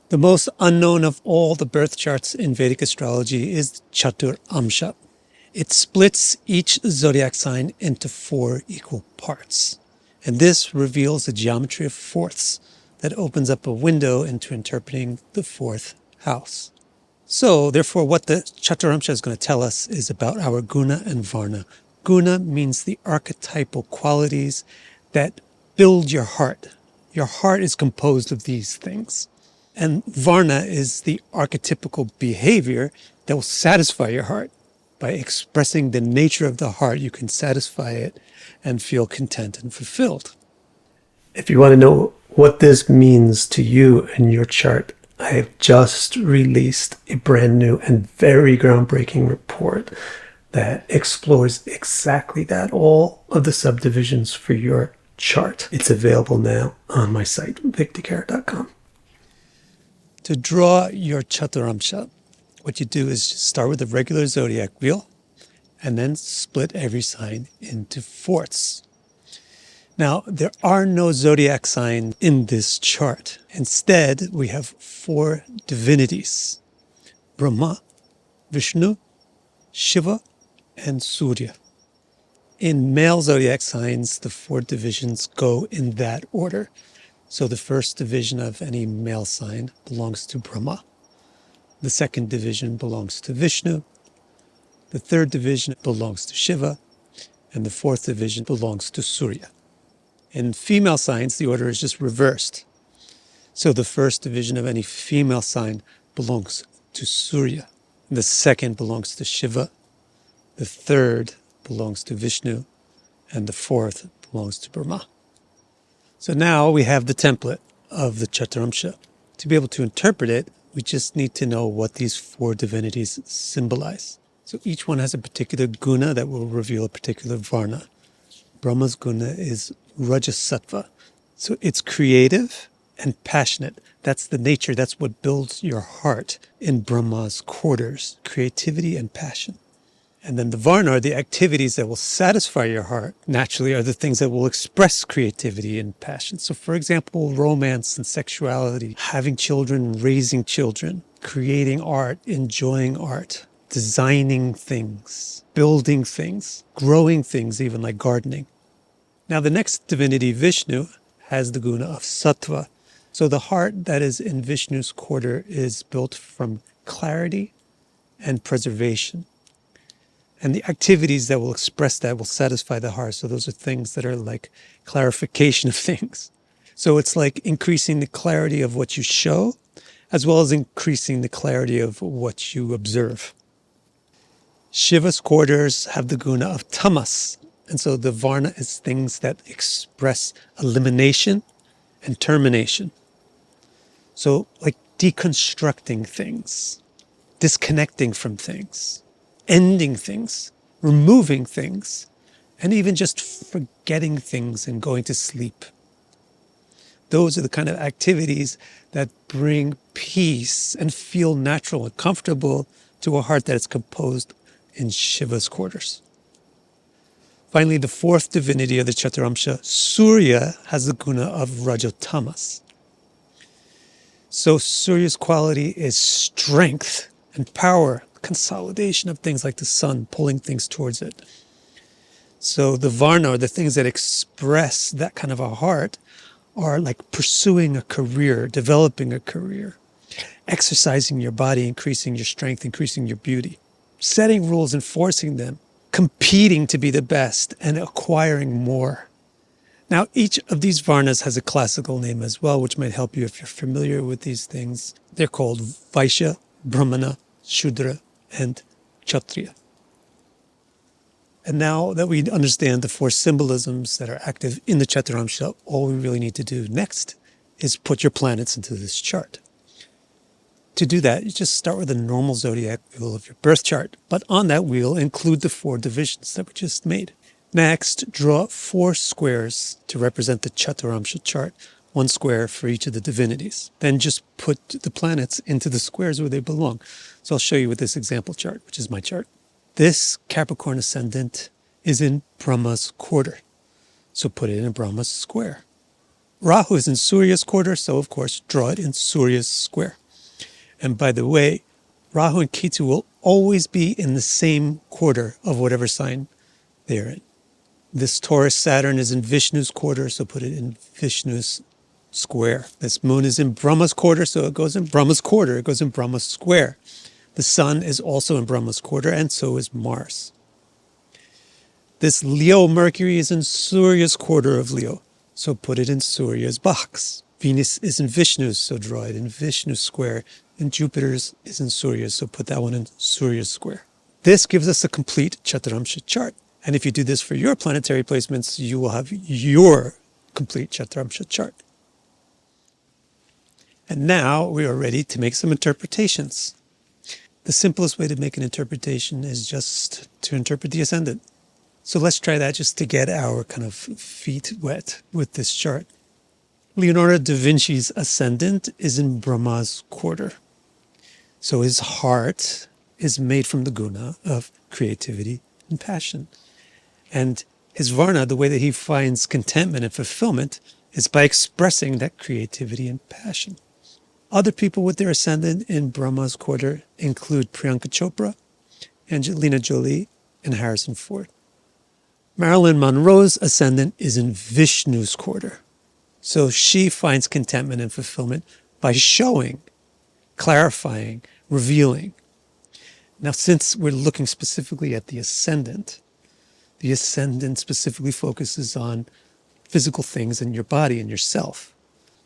The most unknown of all the birth charts in Vedic astrology is Caturāṁśa. It splits each zodiac sign into 4 equal parts. And this reveals a geometry of fourths that opens up a window into interpreting the 4th house. So, therefore, what the Caturāṁśa is going to tell us is about our Guṇa and Varṇa. Guṇa means the archetypal qualities that build your heart. Your heart is composed of these things. And Varna is the archetypical behavior that will satisfy your heart. By expressing the nature of the heart, you can satisfy it and feel content and fulfilled. If you want to know what this means to you and your chart, I have just released a brand new and very groundbreaking report that explores exactly that, all of the subdivisions for your chart. It's available now on my site, victicare.com. To draw your Caturāṁśa, what you do is just start with a regular zodiac wheel and then split every sign into fourths. Now, there are no zodiac signs in this chart. Instead, we have 4 divinities: Brahmā, Viṣṇu, Śiva, and Sūrya. In male zodiac signs, the 4 divisions go in that order. So the first division of any male sign belongs to Brahmā. The second division belongs to Viṣṇu. The third division belongs to Śiva. And the fourth division belongs to Sūrya. In female signs, the order is just reversed. So the first division of any female sign belongs to Sūrya. The second belongs to Śiva. The third belongs to Viṣṇu. And the fourth belongs to Brahmā. So now we have the template of the Caturāṁśa. To be able to interpret it, we just need to know what these 4 divinities symbolize. So each one has a particular guna that will reveal a particular varna. Brahma's guna is Rajasattva. So it's creative and passionate. That's the nature, that's what builds your heart in Brahma's quarters, creativity and passion. And then the Varna are the activities that will satisfy your heart. Naturally, are the things that will express creativity and passion. So, for example, romance and sexuality, having children, raising children, creating art, enjoying art, designing things, building things, growing things, even like gardening. Now, the next divinity, Viṣṇu, has the guna of sattva. So the heart that is in Viṣṇu's quarter is built from clarity and preservation. And the activities that will express that will satisfy the heart. So those are things that are like clarification of things. So it's like increasing the clarity of what you show, as well as increasing the clarity of what you observe. Shiva's quarters have the guna of tamas. And so the varna is things that express elimination and termination. So like deconstructing things, disconnecting from things, ending things, removing things, and even just forgetting things and going to sleep. Those are the kind of activities that bring peace and feel natural and comfortable to a heart that is composed in Shiva's quarters. Finally, the 4th divinity of the Caturāṁśa, Sūrya, has the guna of Rajotamas. So Surya's quality is strength and power, consolidation of things like the sun, pulling things towards it. So the Varna, or the things that express that kind of a heart, are like pursuing a career, developing a career, exercising your body, increasing your strength, increasing your beauty, setting rules, enforcing them, competing to be the best, and acquiring more. Now, each of these Varnas has a classical name as well, which might help you if you're familiar with these things. They're called Vaishya, Brahmana, Shudra, and Kshatriya. And now that we understand the 4 symbolisms that are active in the Caturāṁśa, all we really need to do next is put your planets into this chart. To do that, you just start with a normal zodiac wheel of your birth chart, but on that wheel include the 4 divisions that we just made. Next, draw 4 squares to represent the Caturāṁśa chart, 1 square for each of the divinities. Then just put the planets into the squares where they belong. So I'll show you with this example chart, which is my chart. This Capricorn ascendant is in Brahma's quarter. So put it in Brahma's square. Rahu is in Sūrya's quarter, so of course draw it in Sūrya's square. And by the way, Rahu and Ketu will always be in the same quarter of whatever sign they're in. This Taurus Saturn is in Viṣṇu's quarter, so put it in Viṣṇu's square. This moon is in Brahma's quarter, so it goes in Brahma's quarter, it goes in Brahma's square. The sun is also in Brahma's quarter, and so is Mars. This Leo Mercury is in Sūrya's quarter of Leo, so put it in Sūrya's box. Venus is in Viṣṇu's, so draw it in Viṣṇu's square. And Jupiter's is in Sūrya's, so put that one in Sūrya's square. This gives us a complete Caturāṁśa chart. And if you do this for your planetary placements, you will have your complete Caturāṁśa chart. And now we are ready to make some interpretations. The simplest way to make an interpretation is just to interpret the ascendant. So let's try that just to get our kind of feet wet with this chart. Leonardo da Vinci's ascendant is in Brahma's quarter. So his heart is made from the Guṇa of creativity and passion. And his Varna, the way that he finds contentment and fulfillment, is by expressing that creativity and passion. Other people with their ascendant in Brahma's quarter include Priyanka Chopra, Angelina Jolie, and Harrison Ford. Marilyn Monroe's ascendant is in Viṣṇu's quarter. So she finds contentment and fulfillment by showing, clarifying, revealing. Now, since we're looking specifically at the ascendant specifically focuses on physical things in your body and yourself.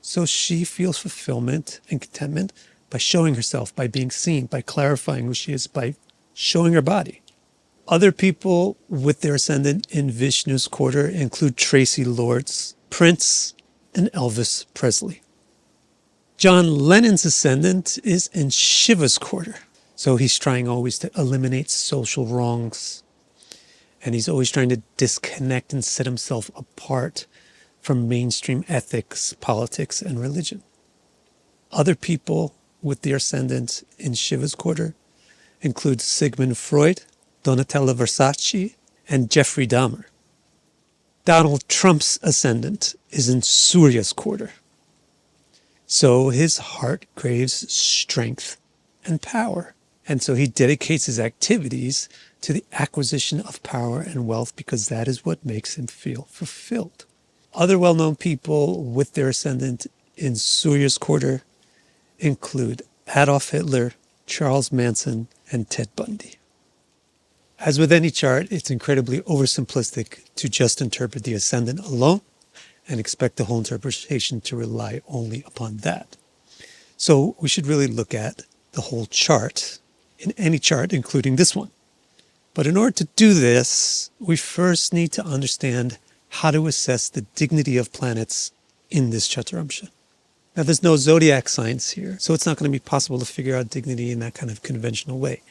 So she feels fulfillment and contentment by showing herself, by being seen, by clarifying who she is, by showing her body. Other people with their ascendant in Viṣṇu's quarter include Tracy Lords, Prince, and Elvis Presley. John Lennon's ascendant is in Śiva's quarter. So he's trying always to eliminate social wrongs. And he's always trying to disconnect and set himself apart from mainstream ethics, politics, and religion. Other people with their ascendant in Śiva's quarter include Sigmund Freud, Donatella Versace, and Jeffrey Dahmer. Donald Trump's ascendant is in Sūrya's quarter. So his heart craves strength and power. And so he dedicates his activities to the acquisition of power and wealth because that is what makes him feel fulfilled. Other well-known people with their ascendant in Sūrya's quarter include Adolf Hitler, Charles Manson, and Ted Bundy. As with any chart, it's incredibly oversimplistic to just interpret the ascendant alone and expect the whole interpretation to rely only upon that. So we should really look at the whole chart in any chart, including this one. But in order to do this, we first need to understand how to assess the dignity of planets in this Caturāṁśa. Now, there's no zodiac signs here, so it's not going to be possible to figure out dignity in that kind of conventional way.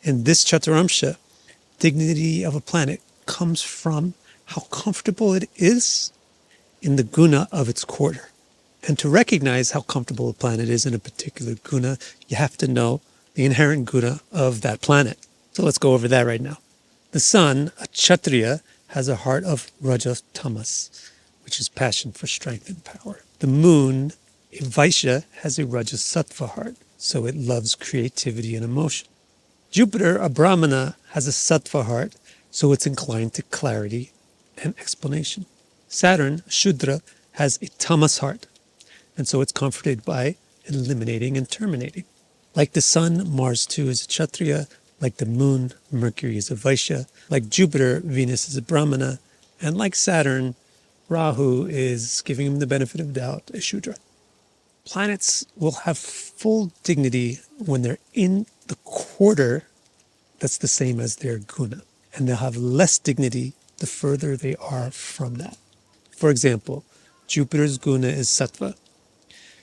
In this Caturāṁśa, dignity of a planet comes from how comfortable it is in the Guṇa of its quarter. And to recognize how comfortable a planet is in a particular Guṇa, you have to know the inherent Guṇa of that planet. So let's go over that right now. The sun, a Kshatriya, has a heart of Rajas Tamas, which is passion for strength and power. The moon, a Vaishya, has a Rajas Sattva heart, so it loves creativity and emotion. Jupiter, a Brahmana, has a Sattva heart, so it's inclined to clarity and explanation. Saturn, a Shudra, has a Tamas heart, and so it's comforted by eliminating and terminating. Like the sun, Mars too is a Kshatriya. Like the moon, Mercury is a Vaishya. Like Jupiter, Venus is a Brahmana. And like Saturn, Rahu is, giving him the benefit of doubt, a Shudra. Planets will have full dignity when they're in the quarter that's the same as their Guṇa. And they'll have less dignity the further they are from that. For example, Jupiter's Guṇa is Sattva.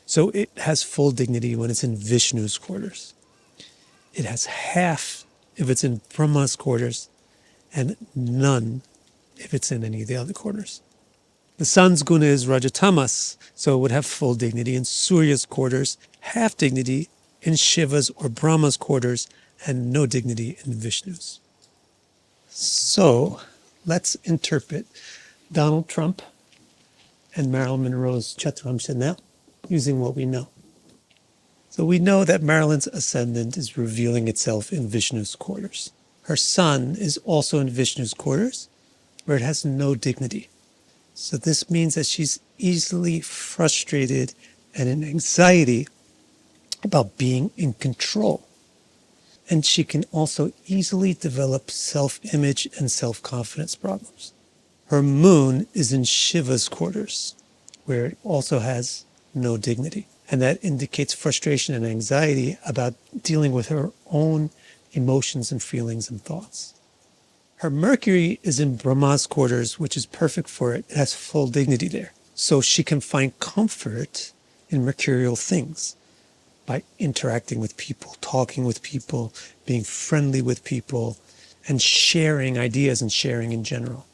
So it has full dignity when it's in Viṣṇu's quarters. It has half if it's in Brahma's quarters, and none if it's in any of the other quarters. The sun's Guṇa is Rajatamas, so it would have full dignity in Sūrya's quarters, half dignity in Śiva's or Brahma's quarters, and no dignity in Viṣṇu's. So let's interpret Donald Trump and Marilyn Monroe's Caturāṁśa now, using what we know. So we know that Marilyn's ascendant is revealing itself in Viṣṇu's quarters. Her sun is also in Viṣṇu's quarters, where it has no dignity. So this means that she's easily frustrated and in anxiety about being in control. And she can also easily develop self-image and self-confidence problems. Her moon is in Śiva's quarters, where it also has no dignity. And that indicates frustration and anxiety about dealing with her own emotions and feelings and thoughts. Her Mercury is in Brahmā's quarters, which is perfect for it. It has full dignity there. So she can find comfort in mercurial things by interacting with people, talking with people, being friendly with people, and sharing ideas and sharing in general.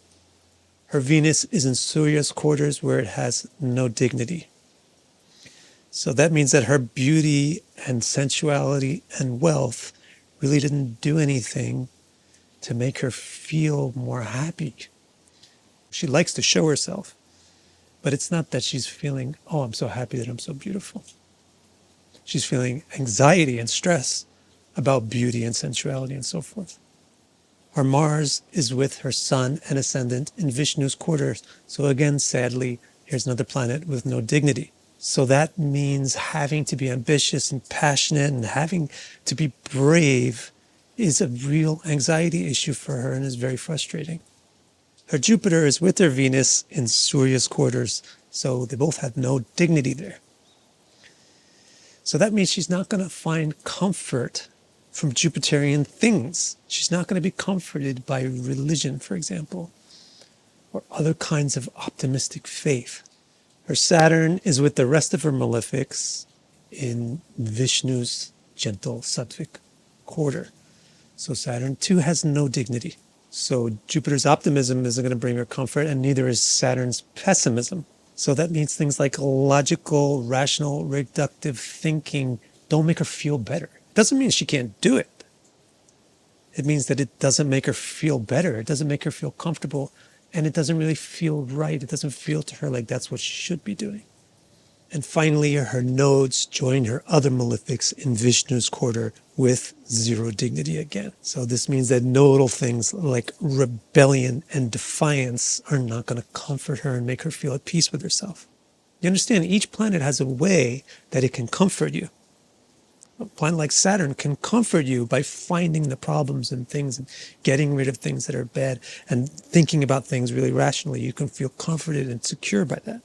Her Venus is in Sūrya's quarters, where it has no dignity. So that means that her beauty and sensuality and wealth really didn't do anything to make her feel more happy. She likes to show herself, but it's not that she's feeling, oh, I'm so happy that I'm so beautiful. She's feeling anxiety and stress about beauty and sensuality and so forth. Her Mars is with her sun and ascendant in Viṣṇu's quarters. So again, sadly, here's another planet with no dignity. So that means having to be ambitious and passionate and having to be brave is a real anxiety issue for her and is very frustrating. Her Jupiter is with her Venus in Sūrya's quarters, so they both have no dignity there. So that means she's not going to find comfort from Jupiterian things. She's not going to be comforted by religion, for example, or other kinds of optimistic faith. Her Saturn is with the rest of her malefics in Viṣṇu's gentle sattvic quarter. So Saturn too has no dignity. So Jupiter's optimism isn't going to bring her comfort, and neither is Saturn's pessimism. So that means things like logical, rational, reductive thinking don't make her feel better. It doesn't mean she can't do it. It means that it doesn't make her feel better. It doesn't make her feel comfortable. And it doesn't really feel right. It doesn't feel to her like that's what she should be doing. And finally, her nodes join her other malefics in Viṣṇu's quarter with zero dignity again. So this means that nodal things like rebellion and defiance are not going to comfort her and make her feel at peace with herself. You understand, each planet has a way that it can comfort you. A planet like Saturn can comfort you by finding the problems in things and getting rid of things that are bad and thinking about things really rationally. You can feel comforted and secure by that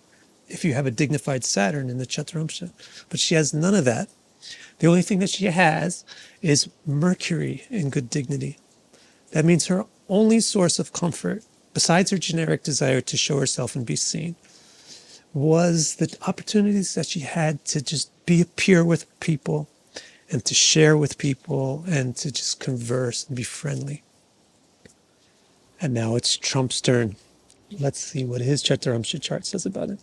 if you have a dignified Saturn in the Caturāṁśa. But she has none of that. The only thing that she has is Mercury in good dignity. That means her only source of comfort, besides her generic desire to show herself and be seen, was the opportunities that she had to just be a peer with people and to share with people and to just converse and be friendly. And now it's Trump's turn. Let's see what his Caturāṁśa chart says about it.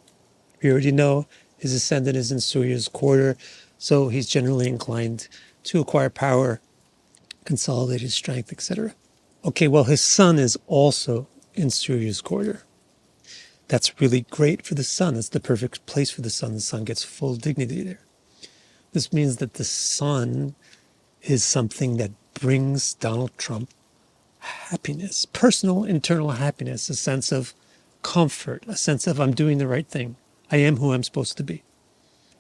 We already know his ascendant is in Sūrya's quarter, so he's generally inclined to acquire power, consolidate his strength, etc. Okay, well, his sun is also in Sūrya's quarter. That's really great for the sun. It's the perfect place for the sun. The sun gets full dignity there. This means that the sun is something that brings Donald Trump happiness, personal, internal happiness, a sense of comfort, a sense of I'm doing the right thing. I am who I'm supposed to be.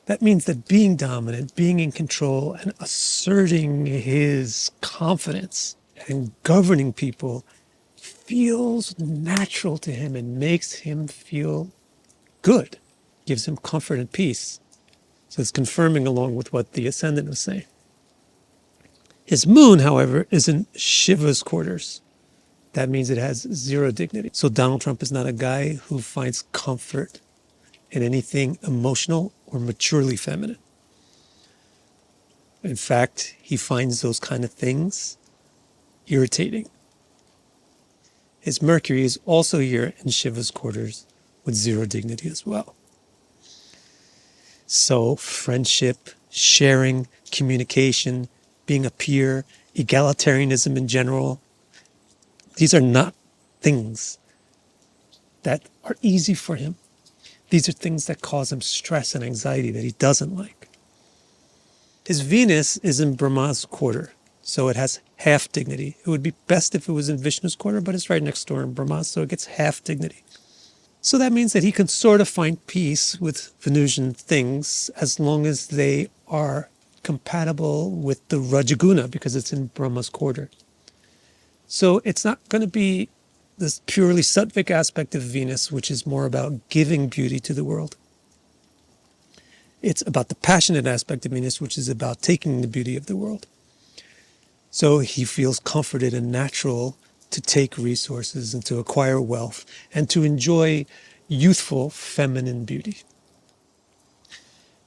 That means that being dominant, being in control, and asserting his confidence and governing people feels natural to him and makes him feel good, gives him comfort and peace. So it's confirming along with what the ascendant was saying. His moon, however, is in Śiva's quarters. That means it has zero dignity. So Donald Trump is not a guy who finds comfort in anything emotional or maturely feminine. In fact, he finds those kind of things irritating. His Mercury is also here in Śiva's quarters with zero dignity as well. So friendship, sharing, communication, being a peer, egalitarianism in general, these are not things that are easy for him. These are things that cause him stress and anxiety that he doesn't like. His Venus is in Brahma's quarter, so it has half dignity. It would be best if it was in Viṣṇu's quarter, but it's right next door in Brahma, so it gets half dignity. So that means that he can sort of find peace with Venusian things as long as they are compatible with the Rajaguna, because it's in Brahma's quarter. So it's not going to be this purely sattvic aspect of Venus, which is more about giving beauty to the world. It's about the passionate aspect of Venus, which is about taking the beauty of the world. So he feels comforted and natural to take resources and to acquire wealth and to enjoy youthful feminine beauty.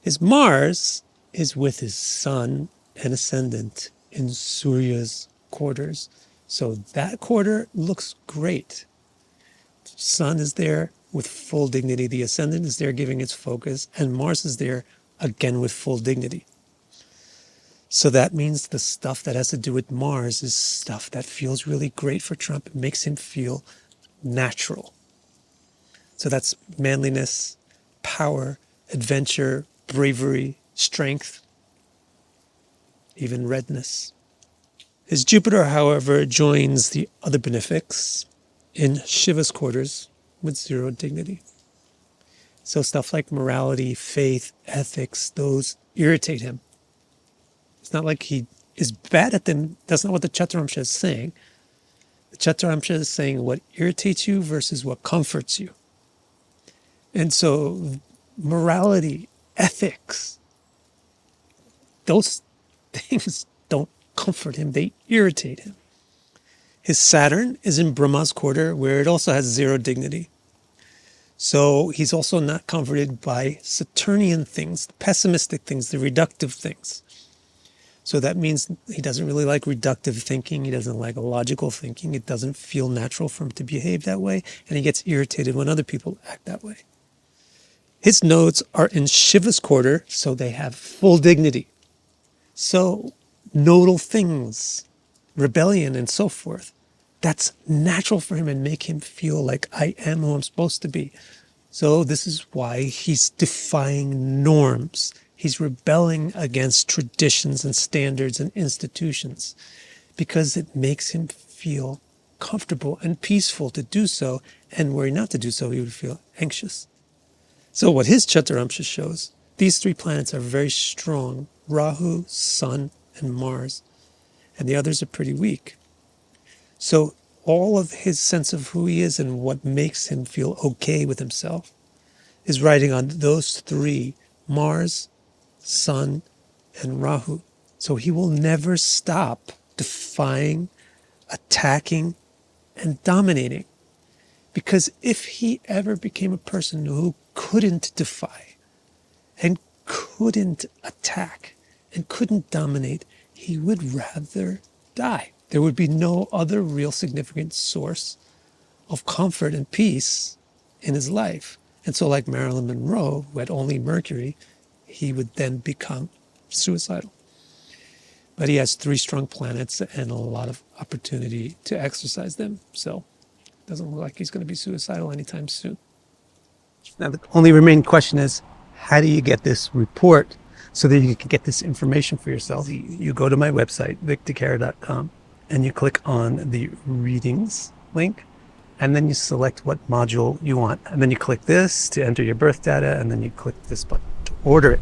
His Mars is with his Sun and Ascendant in Sūrya's quarters. So that quarter looks great. Sun is there with full dignity. The Ascendant is there giving its focus. And Mars is there again with full dignity. So that means the stuff that has to do with Mars is stuff that feels really great for Trump. It makes him feel natural. So that's manliness, power, adventure, bravery, strength, even redness. His Jupiter, however, joins the other benefics in Shiva's quarters with 0 dignity. So stuff like morality, faith, ethics, those irritate him. It's not like he is bad at them. That's not what the Caturāṁśa is saying. The Caturāṁśa is saying what irritates you versus what comforts you. And so morality, ethics, those things don't comfort him, they irritate him. His Saturn is in Brahma's quarter, where it also has 0 dignity. So he's also not comforted by Saturnian things, the pessimistic things, the reductive things. So that means he doesn't really like reductive thinking, he doesn't like logical thinking, it doesn't feel natural for him to behave that way, and he gets irritated when other people act that way. His nodes are in Shiva's quarter, so they have full dignity. So nodal things, rebellion and so forth, that's natural for him and make him feel like I am who I'm supposed to be. So this is why he's defying norms. He's rebelling against traditions and standards and institutions because it makes him feel comfortable and peaceful to do so, and were he not to do so, he would feel anxious. So what his Caturāṁśa shows, these 3 planets are very strong, Rahu, Sun, and Mars, and the others are pretty weak. So all of his sense of who he is and what makes him feel okay with himself is riding on those 3, Mars, Sun, and Rahu. So he will never stop defying, attacking, and dominating. Because if he ever became a person who couldn't defy and couldn't attack and couldn't dominate, he would rather die. There would be no other real significant source of comfort and peace in his life. And so like Marilyn Monroe, who had only Mercury, he would then become suicidal. But he has 3 strong planets and a lot of opportunity to exercise them. So it doesn't look like he's going to be suicidal anytime soon. Now the only remaining question is, how do you get this report so that you can get this information for yourself? You go to my website, victorcara.com, and you click on the readings link, and then you select what module you want. And then you click this to enter your birth data, and then you click this button to order it.